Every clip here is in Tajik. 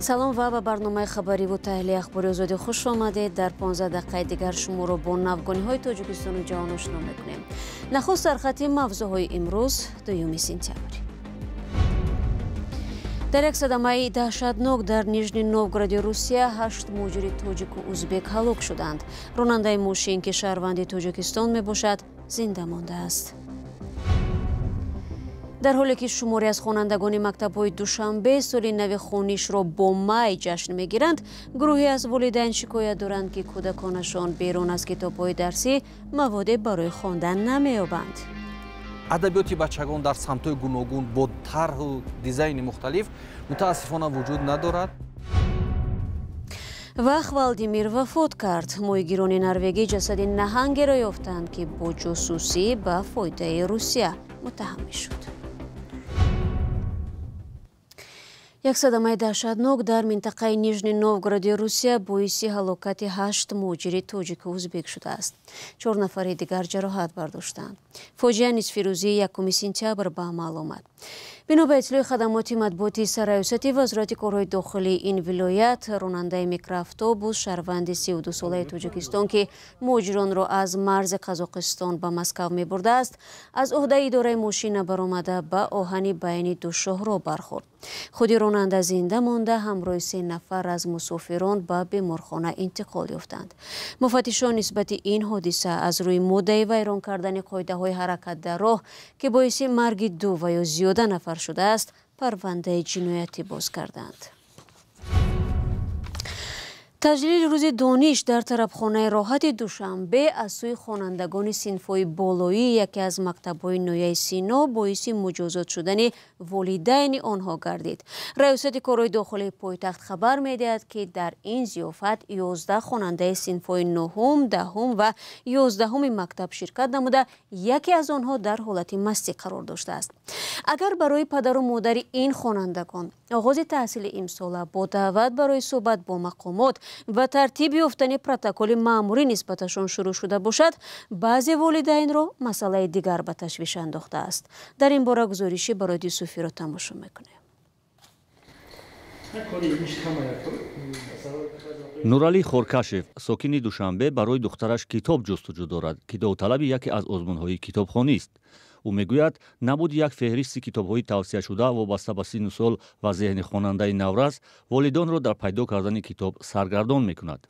салом ва ба барномаи хабариву таҳлили ахбори озодӣ хуш омадед. дар 15 дақиқаи дигар шуморо бо навгониҳои тоҷикистону ҷаҳон ошно мекунем. нахуст дар хати мавзӯъҳои имрӯз 2 сентябр. дар як садамаи даҳшатнок дар Нижний Новгороди Русия 8 муҳоҷири тоҷику узбек ҳалок шуданд. ронандаи мошин ки шаҳрванди Тоҷикистон мебошад, зинда мондааст. дар ҳоле ки шуморе аз хонандагони мактабҳои Душанбе соли нави хонишро бо май ҷашн мегиранд, гурӯҳе аз волидайн шикоят доранд ки кӯдаконашон берун аз китобҳои дарсӣ маводе барои хондан намеёбанд. адабиёти бачагон дар самтҳои гуногун бо тарҳу дизайни мухталиф мутаассифона вуҷуд надорад. вақт Валдимир вафот кард. моҳигирони норвегӣ ҷасади наҳангеро ёфтанд ки бо ҷосусӣ ба фоидаи Русия муттаҳам мешуд. як садамаи даҳшатнок дар минтақаи Нижний Новгороди Русия боиси ҳалокати 8 муҳоҷири тоҷику узбек шудааст. 4 нафари дигар ҷароҳат бардоштанд. фоҷиа нисфи рӯзи 1 сентябр ба амал омад. бино ба иттилои хадамоти матбуоти сарраёсати вазорати корҳои дохилии ин вилоят, ронандаи микроавтобус шаҳрванди 32 солаи Тоҷикистон ки муҳоҷиронро аз марзи Қазоқистон ба Москав мебурдааст, аз ӯҳдаи идораи мошина баромада ба оҳани байни ду шоҳро бархӯрд. худи ронанда зинда монда ҳамроҳи 3 нафар аз мусофирон ба беморхона интиқол ёфтанд. муфаттишон нисбати ин ҳодиса аз рӯи моддаи вайрон кардани қоидаҳои ҳаракат дар роҳ ки боиси марги 2 ва ё зиёда нафар шудааст, парвандаи ҷиноятӣ боз карданд. таҷлили рӯзи дониш дар тарабхонаи роҳати Душанбе аз сӯи хонандагони синфҳои болоӣ яке аз мактабҳои ноҳияи Сино боиси муҷозот шудани волидайни онҳо гардид. раёсати корҳои дохилии пойтахт хабар медиҳад ки дар ин зиёфат 11 хонандаи синфҳои 9, 10 ва 11 мактаб ширкат намуда, яке аз онҳо дар ҳолати мастӣ қарор доштааст. агар барои падару модари ин хонандагон оғози таҳсили имсола бо даъват барои суҳбат бо мақомот ва тартиби ёфтани протоколи маъмурӣ нисбаташон шурӯъ шуда бошад, баъзе волидайнро масъалаи дигар ба ташвиш андохтааст. дар ин бора гузориши ба Родии Суфиро тамошо мекунем. нуралӣ Хоркашев, сокини Душанбе, барои духтараш китоб ҷустуҷӯ дорад ки довталаби яке аз озмунҳои китобхонист. ӯ мегӯяд набуди як феҳристи китобҳои тавсияшуда вобаста ба синну сол ва зеҳни хонандаи наврас волидонро дар пайдо кардани китоб саргардон мекунад.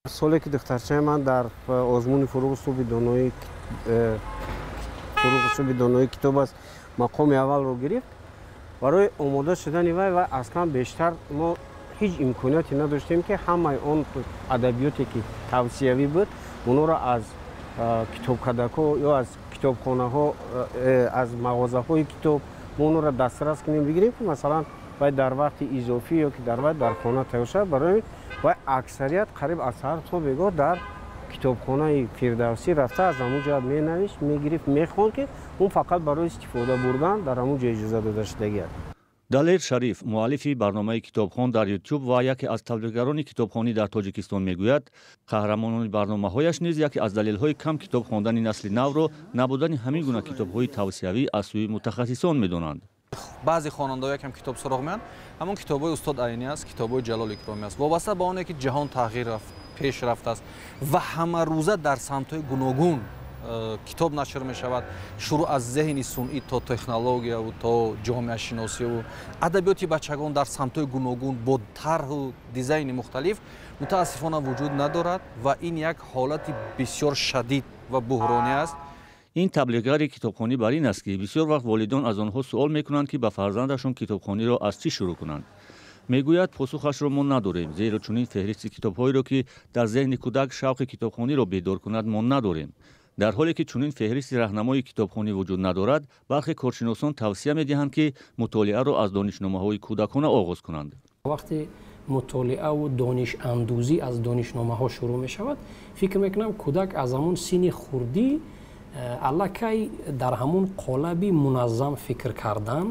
соле ки духтарчаи ман дар озмуни фуруғи суби донои китоб аз мақоми аввалро гирифт, барои омода шудани вай ва аслан бештар мо ҳеҷ имконияте надоштем ки ҳамаи он адабиёте ки тавсиявӣ буд онҳоро аз китобкадако ё аз китобхонаҳо, аз мағозаҳои китоб мо онҳоро дастрас кунем бигирем ки масалан вай дар вақти изофӣ ё ки дар вай дар хона тайёр шавад, барои вай аксарият қариб аз ҳар то бегоҳ дар китобхонаи Фирдавсӣ рафта аз ҳамун ҷоят менавишт, мегирифт, мехонд ки он фақат барои истифода бурдан дар ҳамун ҷо иҷоза дода шудагӣ аст. далер Шариф, муаллифи барномаи китобхон дар YouTube ва яке аз таблиғгарони китобхонӣ дар Тоҷикистон мегӯяд, қаҳрамонони барномаҳояш низ яке аз далелҳои кам китоб хондани насли навро набудани ҳамин гуна китобҳои тавсиявӣ аз сӯи мутахассисон медонанд. баъзе хонандаҳо якам китоб суроғ меянд, ҳамон китобҳои устод Айнӣ аст, китобҳои Ҷалол Икромӣ аст. вобаста ба оне ки ҷаҳон тағйир рафт, пеш рафтааст ва ҳамарӯза дар самтҳои гуногун китоб нашр мешавад, шуруъ аз зеҳни сунъӣ то технологияву то ҷомеашиносиву адабиёти бачагон дар самтҳои гуногун бо тарҳу дизайни мухталиф мутаассифона вуҷуд надорад ва ин як ҳолати бисёр шадид ва буҳронӣ аст. ин таблиғгари китобхонӣ бар ин аст ки бисёр вақт волидон аз онҳо суол мекунанд ки ба фарзандашон китобхониро аз чӣ шурӯъ кунанд. мегӯяд посухашро мо надорем, зеро чунин феҳристи китобҳоеро ки дар зеҳни кӯдак шавқи китобхониро бедор кунад мо надорем. дар ҳоле ки чунин феҳристи раҳнамои китобхонӣ вуҷуд надорад, бархе коршиносон тавсия медиҳанд ки мутолиаро аз донишномаҳои кӯдакона оғоз кунанд. вақте мутолиаву донишандӯзӣ аз донишномаҳо шурӯъ мешавад, фикр мекунам кӯдак аз ҳамун синни хурдӣ аллакай дар ҳамун қолаби муназзам фикр кардан,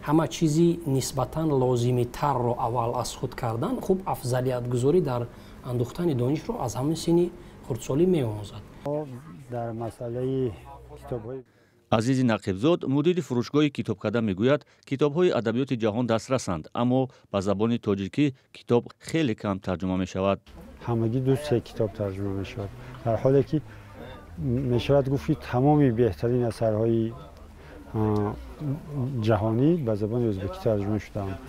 ҳама чизи нисбатан лозимитарро аввал аз худ кардан, хуб афзалиятгузорӣ дар андохтани донишро аз ҳамин синни хурдсолӣ меомӯзад. дар масъалаи китобҳои عزیز نقیبزاد مدیر فروشگاه کتابکده میگوید کتاب‌های ادبیات جهان دسترسند، اما به زبان تاجیکی کتاب خیلی کم ترجمه می شود. همگی 2-3 کتاب ترجمه می شود، در حالی که می شود گفت تمامی بهترین اثرهای جهانی به زبان ازبکی ترجمه شده‌اند.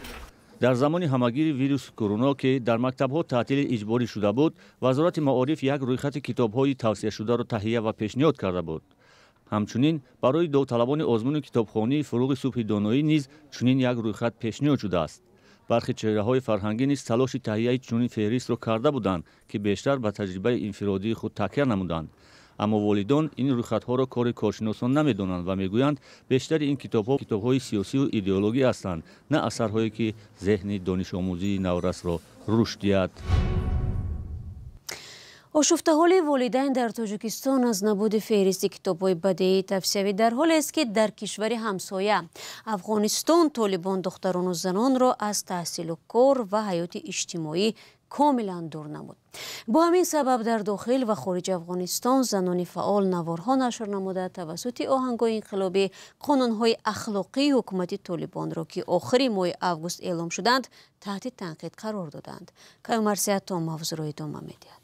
در زمان همگیر ویروس کرونا که در مکتب‌ها تعطیل اجباری شده بود، وزارت معارف یک رویخط کتاب‌های توصیه شده را تهیه و پیشنهاد کرده بود. همچنین برای داوطلبان آزمون کتابخوانی فروغ صبح دانایی نیز چنین یک رویخط پیشنهاد شده است. برخی چهره‌های فرهنگی نیز تلاش تهیه چنین فهرست را کرده بودند که بیشتر به تجربه انفرادی خود تکیه نمودند. اما والدان این رویخط‌ها را کار کارشناسان نمی‌دانند و می‌گویند بیشتر این کتاب‌ها کتاب‌های سیاسی و ایدئولوژی هستند، نه اثرهایی که ذهن دانش آموزی نورس را رشد دهد. آشفته‌حالی والدین در تاجیکستان از نبود فهرست کتاب‌های بدیعی تفسیری در حالی است که در کشور همسایه افغانستان طالبان دختران و زنان را از تحصیل و کار و حیات اجتماعی کاملا دور نمود. با همین سبب در داخل و خارج افغانستان زنان فعال نوارها نشر نموده توسط آهنگ‌های انقلابی قانون‌های اخلاقی حکومت طالبان را که آخر ماه اوگوست اعلام شدند تحت تنقید قرار دادند. کیومرثیت تا موضوع را ادامه می‌دهد.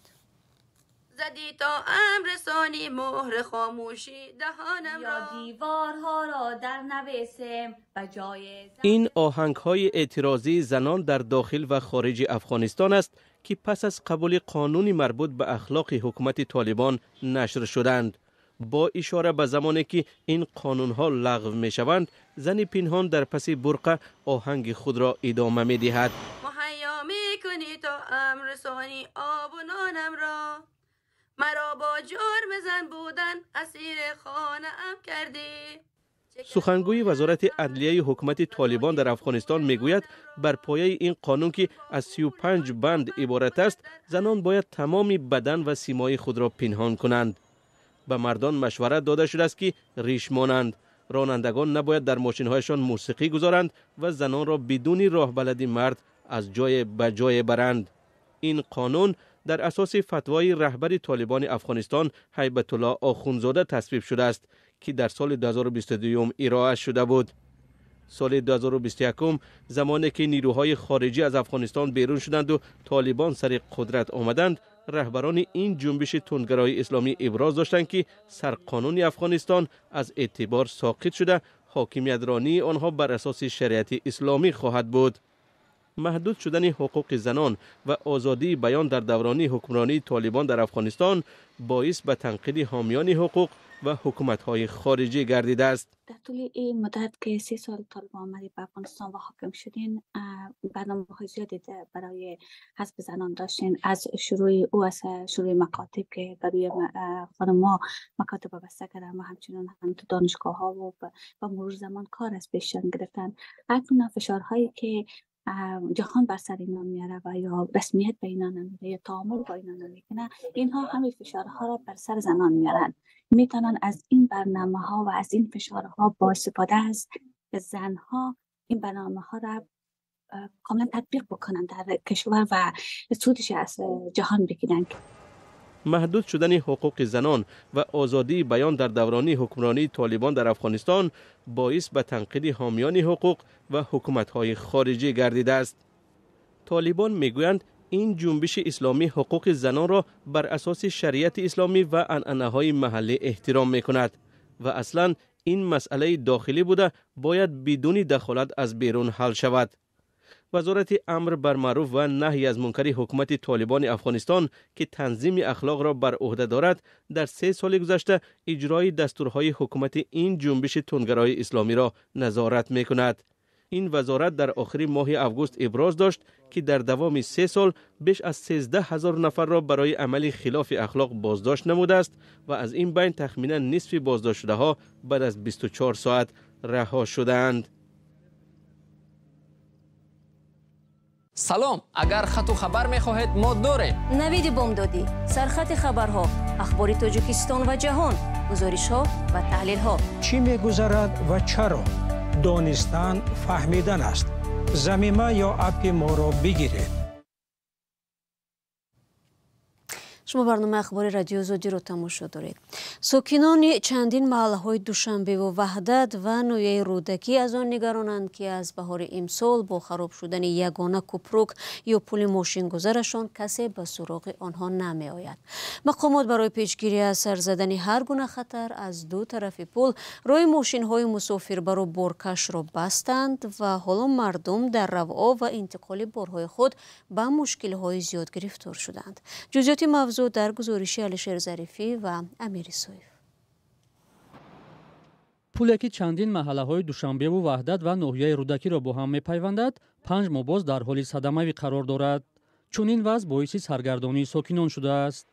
زدی تا امر رسانی مهر خاموشی دهانم را دیوارها را در نویسم بجای این آهنگ‌های اعتراضی زنان در داخل و خارج افغانستان است که پس از قبول قانونی مربوط به اخلاق حکومت طالبان نشر شدند. با اشاره به زمانی که این قانون‌ها لغو می‌شوند، زن پنهان در پس برقه آهنگ خود را ادامه می‌دهد. مهیا می‌کنی تا امر رسانی آب و نانم را مرا با جرم زن بودن اسیر خانه‌ام کردی. سخنگوی وزارت عدلیه حکومت طالبان در افغانستان میگوید بر پایه این قانون که از 35 بند عبارت است، زنان باید تمام بدن و سیمای خود را پنهان کنند. به مردان مشورت داده شده است که ریش مانند. رانندگان نباید در ماشین‌هایشان موسیقی گذارند و زنان را بدون راهبلدی مرد از جای به جای برند. این قانون در اساس فتوای رهبر طالبان افغانستان هیبت الله آخوندزاده تصویب شده است که در سال 2022 ارائه شده بود. سال 2021 زمانی که نیروهای خارجی از افغانستان بیرون شدند و طالبان سر قدرت آمدند، رهبران این جنبش تندگرای اسلامی ابراز داشتند که سرقانون افغانستان از اعتبار ساقط شده، حاکمیت رانی آنها بر اساس شریعت اسلامی خواهد بود. محدود شدن حقوق زنان و آزادی بیان در دوران حکمرانی طالبان در افغانستان باعث به تنقید حامیان حقوق و حکومت‌های خارجی گردیده است. در طول این مدت که 3 سال طالبان آمدید به افغانستان و حاکم شدین، برنامه‌های زیادی برای حذف زنان داشتین. از شروع مکاتب که برای خانم‌ها مکاتب بسته کردن و همچنین هم تو دانشگاه‌ها و با مرور زمان کار از پیششان گرفتن. اکنون فشارهایی که جهان بر سر اینا میاره و یا رسمیت به اینا نمیده یا تعامل با اینا نمیکنه، اینها همه فشارها را بر سر زنان میارن. میتونن از این برنامه ها و از این فشارها با استفاده از زنها این برنامه ها را کاملا تطبیق بکنن در کشور و سودش از جهان بگیرن. محدود شدن حقوق زنان و آزادی بیان در دوران حکمرانی طالبان در افغانستان باعث به تنقید حامیان حقوق و حکومت‌های خارجی گردیده است. طالبان میگویند این جنبش اسلامی حقوق زنان را بر اساس شریعت اسلامی و عنعنه‌های محلی احترام می‌کند و اصلاً این مسئله داخلی بوده باید بدون دخالت از بیرون حل شود. وزارت امر بر معروف و نهی از منکر حکومت طالبان افغانستان که تنظیم اخلاق را بر عهده دارد، در 3 سال گذشته اجرای دستورهای حکومت این جنبش تندگرای اسلامی را نظارت می‌کند. این وزارت در آخر ماه اوگوست ابراز داشت که در دوام 3 سال بیش از 13,000 نفر را برای عمل خلاف اخلاق بازداشت نموده است و از این بین تخمینا نصف بازداشت شده‌ها بعد از 24 ساعت رها شدند. سلام، اگر خط و خبر می‌خواهید ما داریم. نوید بامدادی، سرخط خبرها، اخبار تاجیکستان و جهان، گزارش‌ها و تحلیل‌ها. چی می‌گذرد و چرا؟ دانستن فهمیدن است. زمینه یا اپ ما را بگیرید. شما برنامه اخبار رادیو آزادی رو تماشا دارید. ساکنان چندین محله‌های دوشنبه و وحدت و نویه رودکی از آن نگرانند که از بهار امسال با خراب شدن یگانه کوپروک یا پل ماشین گذرشان کسی به سراغ آنها نمی آید. مقامات برای پیشگیری از سر زدن هر گونه خطر از دو طرف پل روی ماشین های مسافربر و بارکش را بستند و حالا مردم در رفع و انتقال بارهای خود به مشکل های زیاد گرفتار شدند. جزئیات موضوع در گزارش علیشیر ظریفی و امیر سویف. پلی که چندین محله‌های دوشنبه و وحدت و ناحیه رودکی را با هم می‌پیوندد 5 ماه باز در حال صدمه قرار دارد. چون این وضع باعث سرگردانی ساکنان شده است.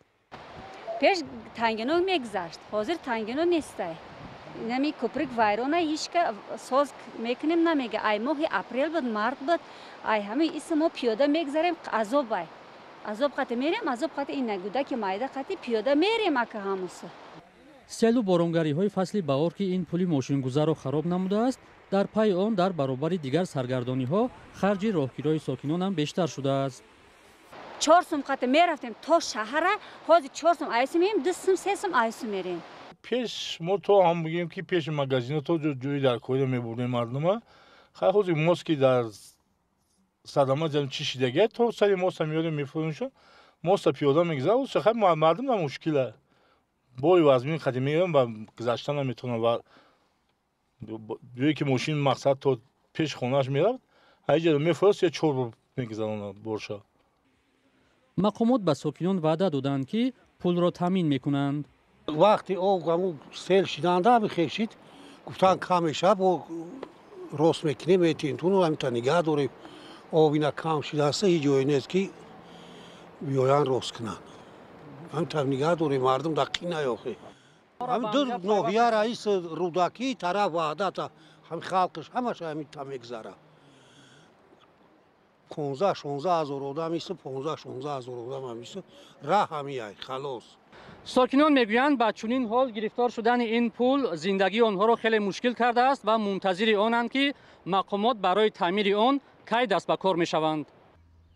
پیش تنگنو میگذشت، حاضر تنگنو نیسته. نمی کوپریک وایرونه هیچ که ساز میکنیم نمیگه. ای ماه اپریل بود، مارت بود، ای همه اسمو پیاده میگذاریم عذاب بای. عذاب قطع میریم، عذاب قطع این نگوده که مایده قطع پیاده میریم اکه هموسه. سیل و بارانگری های فصل بهار که این پلی ماشین گذر را خراب نموده است، در پی آن در برابر دیگر سرگردانی ها خرج راهگیری ساکنان هم بیشتر شده است. 4 سوم قطع میرفتیم تا شهر، حاضر 4 سوم ایسو میریم، 2 سوم 3 سوم ایسو میریم. پیش ما تو هم بگیم که پیش مغازین تو جوی در کویده میبردیم مردم. خیلی حاضر ماسکی در صدمه جمع چیشی دیگه تو سری ماست میاریم میفروشون ماست پیاده میگذره و خیلی مردم در مشکله بای وزمین خدی میگم و گذشتن نمیتونه و جوی که ماشین مقصد تو پیش خونهش میرفت هیچ میفروش یا چور میگذرونه برشا. مقامات به ساکنان وعده دادند که پل را تامین میکنند. وقتی او سیل شدنده هم خیشید گفتن کم شب و راست میکنیم ایتین تو همیتا نگه داریم آبینا کم شده است هیچ جایی نیست که بیاین راست کنن همیتا نگه داریم مردم دقیق نیاخه همین دو ناحیه رئیس رودکی طرف وحدت هم خلقش همش همیتا میگذره 15-16 هزار آدم میشه 15-16 هزار آدم میشه راه همیه خلاص. ساکنان میگویند با چنین حال گرفتار شدن این پل زندگی آنها را خیلی مشکل کرده است و منتظر آنند که مقامات برای تعمیر آن کی دست به کار میشوند.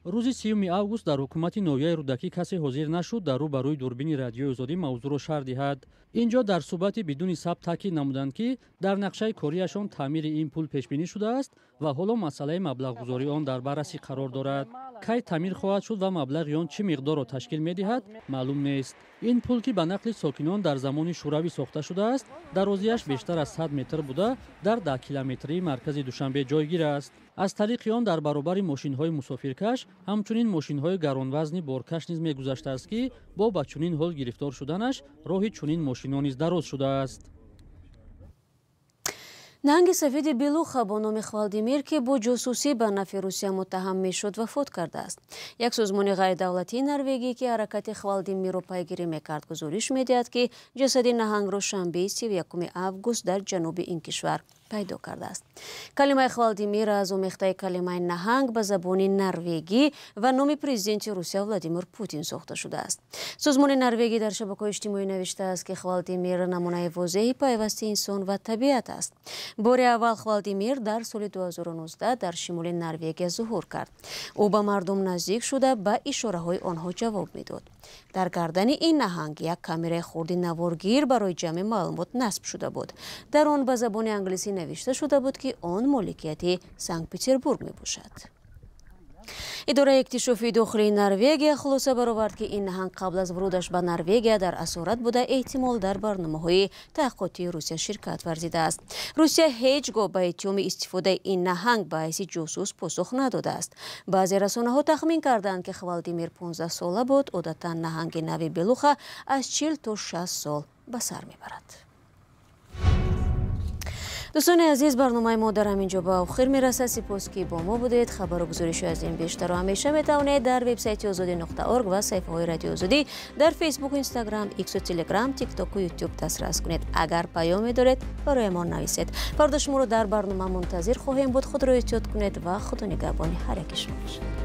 روز 30 آگوست در حکومت ناحیه رودکی کسی حاضر نشد در روبروی دوربین رادیو آزادی موضوع را شرح دهد. اینجا در صحبت بدون ثبت تاکید نمودند که در نقشه کاریشان تعمیر این پل پیش بینی شده است و حالا مسئله مبلغ گذاری آن در بررسی قرار دارد. کی تعمیر خواهد شد و مبلغ آن چه مقدار را تشکیل می‌دهد معلوم نیست. این پل که به نقل ساکنان در زمان شوروی ساخته شده است، درازیش بیشتر از 100 متر بوده، در 10 کیلومتری مرکز دوشنبه جایگیر است. از طریق آن در برابر ماشین‌های مسافرکش، همچنین ماشین‌های گرانوزن بارکش نیز می‌گذشته است که با چنین حال گرفتار شدنش راه چنین ماشین‌ها نیز دراز شده است. نهنگ سفید بلوخ با نام خالدیمیر که با جاسوسی به نفع روسیه متهم میشد وفات کرده است. یک سازمان غیر دولتی نروژی که حرکت خالدیمیر را پیگیری میکرد گزارش میدهد که جسد نهنگ را شنبه 31 آگوست در جنوب این کشور پیدا کرده است. کلمه خالدیمیر از آمیخته کلمه نهنگ به زبان نروژی و نام پرزیدنت روسیه ولادیمیر پوتین ساخته شده است. سازمان نروژی در شبکه‌های اجتماعی نوشته است که خالدیمیر نمونه واضحی پیوسته انسان و طبیعت است. بار اول خالدیمیر در سال 2019 در شمال نروژ ظهور کرد. او به مردم نزدیک شده به اشاره‌های آنها جواب میداد. در گردن این نهنگ یک کامرای خرد نوارگیر برای جمع معلومات نصب شده بود. در آن به زبان انگلیسی نوشته شده بود که آن مالکیت سنت پترزبورگ می باشد. اداره اکتشافی داخلی نروژ خلاصه برآورد که این نهنگ قبل از ورودش به نروژ در اسارت بوده احتمال در برنامه‌های تحقیقاتی روسیه شرکت ورزیده است. روسیه هیچگاه به اتهام استفاده این نهنگ به حیث جاسوس پاسخ نداده است. بعضی رسانه‌ها تخمین کردند که خالدیمیر 15 ساله بود. عادتاً نهنگ نوی بلوخ از 40 تا 60 سال به سر میبرد. دوستان عزیز، برنامه ما در همینجا به آخر میرسد. سپاس که با ما بودید. خبر و گزارش از این بیشتر و همیشه میتوانید در وبسایت azadi.org و صفحه های رادیو آزادی در فیسبوک، اینستاگرام، ایکس و تلگرام، تیک تاک و یوتیوب دسترس کنید. اگر پیامی دارید برای ما نویسید. فردا شما رو در برنامه منتظر خواهیم بود. خود را احتیاط کنید و خدا نگهبان هر یک شما باشد.